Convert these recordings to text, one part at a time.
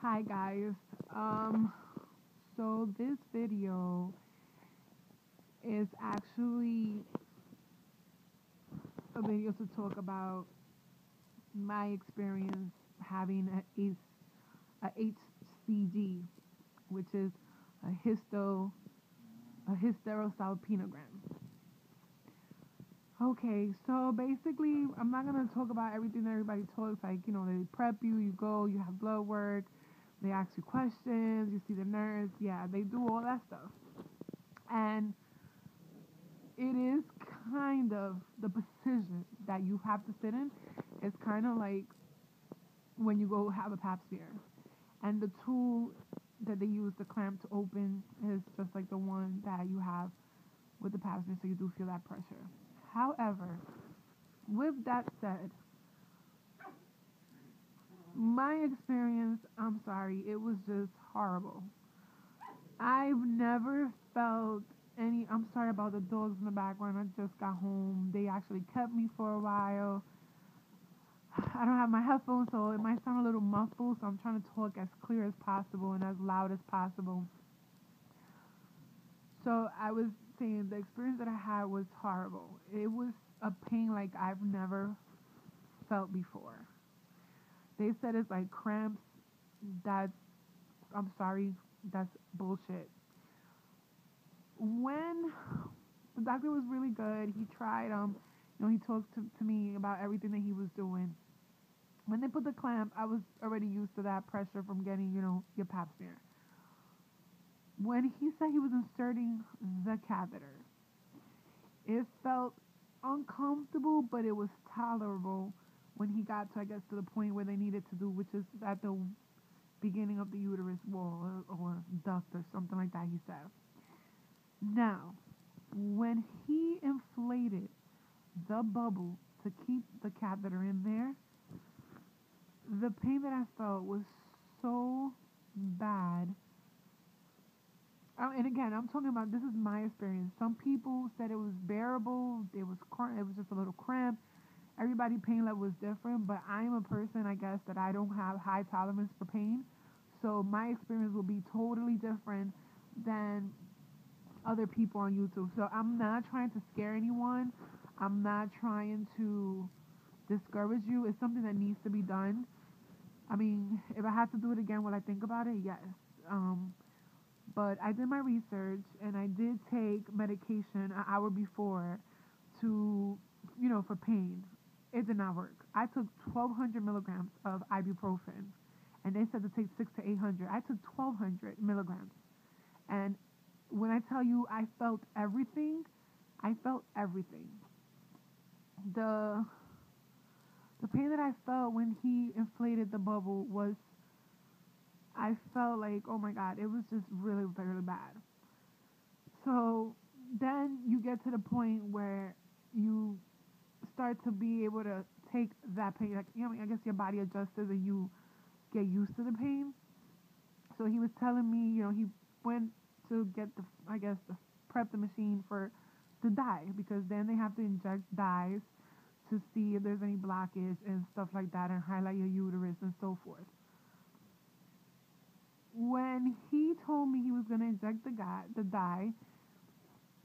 Hi guys. Um so this video is actually a video to talk about my experience having a HCG, which is a hysterosalpingogram. Okay, so basically I'm not gonna talk about everything that everybody talks, like, they prep you, you go, you have blood work, they ask you questions, you see the nurse, yeah, they do all that stuff. And it is kind of the position that you have to sit in. It's kind of like when you go have a pap smear, and the tool that they use, the clamp to open, is just like the one that you have with the pap smear, so you do feel that pressure. However, with that said, my experience, I'm sorry, it was just horrible. I've never felt I'm sorry about the dogs in the background. I just got home. They actually kept me for a while. I don't have my headphones, so it might sound a little muffled, so I'm trying to talk as clear as possible and as loud as possible. So I was saying the experience that I had was horrible. It was a pain like I've never felt before. They said it's like cramps. That's, I'm sorry, that's bullshit. When the doctor was really good, he tried, he talked to me about everything that he was doing. When they put the clamp, I was already used to that pressure from getting, your pap smear. When he said he was inserting the catheter, it felt uncomfortable, but it was tolerable when he got to, I guess, to the point where they needed to do, which is at the beginning of the uterus wall or duct or something like that, he said. Now, when he inflated the bubble to keep the catheter in there, the pain that I felt was so bad. And again, I'm talking about, this is my experience. Some people said it was bearable. It was just a little cramp. Everybody's pain level was different, but I'm a person, I guess, that I don't have high tolerance for pain. So my experience will be totally different than other people on YouTube. So I'm not trying to scare anyone. I'm not trying to discourage you. It's something that needs to be done. I mean, if I have to do it again, will I think about it? Yes. But I did my research, and I did take medication an hour before to, for pain. It did not work. I took 1,200 milligrams of ibuprofen, and they said to take 600 to 800. I took 1,200 milligrams. And when I tell you I felt everything, I felt everything. The pain that I felt when he inflated the bubble was, I felt like, oh my God, it was just really, really bad. So then you get to the point where you start to be able to take that pain. Like, I guess your body adjusts and you get used to the pain. So he was telling me, he went to get the prep the machine for the dye, because then they have to inject dyes to see if there's any blockage and stuff like that, and highlight your uterus and so forth. When he told me he was going to inject the dye,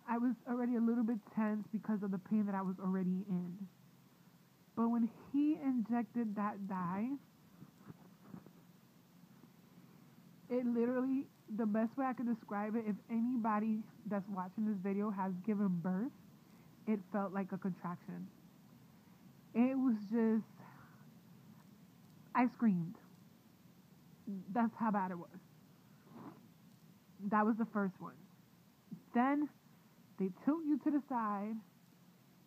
I was already a little bit tense because of the pain that I was already in. But when he injected that dye, it literally, the best way I could describe it, if anybody that's watching this video has given birth, it felt like a contraction. It was just, I screamed. That's how bad it was. That was the first one. Then they tilt you to the side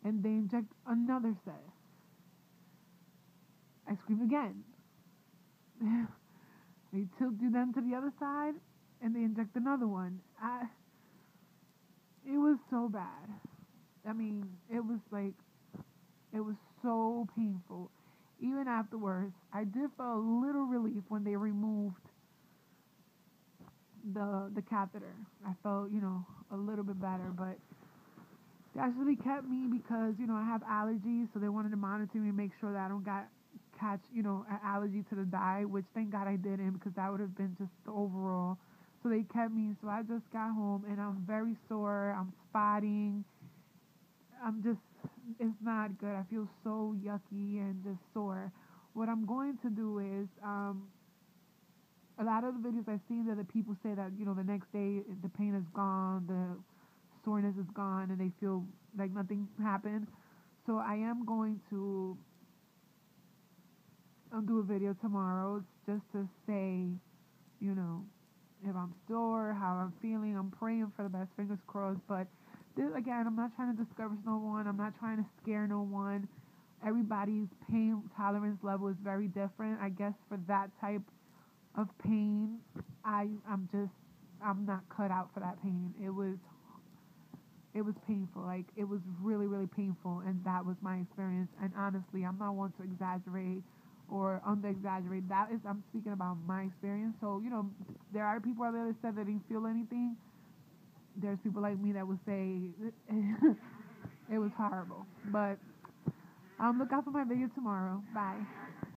and they inject another set. I screamed again. They tilt you then to the other side and they inject another one. It was so bad. I mean, it was so painful. Even afterwards, I did feel a little relief when they removed the catheter. I felt, a little bit better, but they actually kept me because, I have allergies, so they wanted to monitor me and make sure that I don't catch, an allergy to the dye, which thank God I didn't because that would have been just the overall. So they kept me. So I just got home and I'm very sore. I'm spotting. I'm just, it's not good. I feel so yucky and just sore. What I'm going to do is, a lot of the videos I've seen that the people say that, the next day the pain is gone, the soreness is gone, and they feel like nothing happened. So I am going to do a video tomorrow just to say, you know, if I'm sore, how I'm feeling. I'm praying for the best, fingers crossed. But this, again, I'm not trying to discourage no one. I'm not trying to scare no one. Everybody's pain tolerance level is very different. I guess for that type of pain, I'm not cut out for that pain. It was painful. Like, it was really, really painful, and that was my experience. And honestly, I'm not one to exaggerate or under exaggerate. That is, I'm speaking about my experience. So, there are people out there that said they didn't feel anything. There's people like me that would say it was horrible. But look out for my video tomorrow. Bye.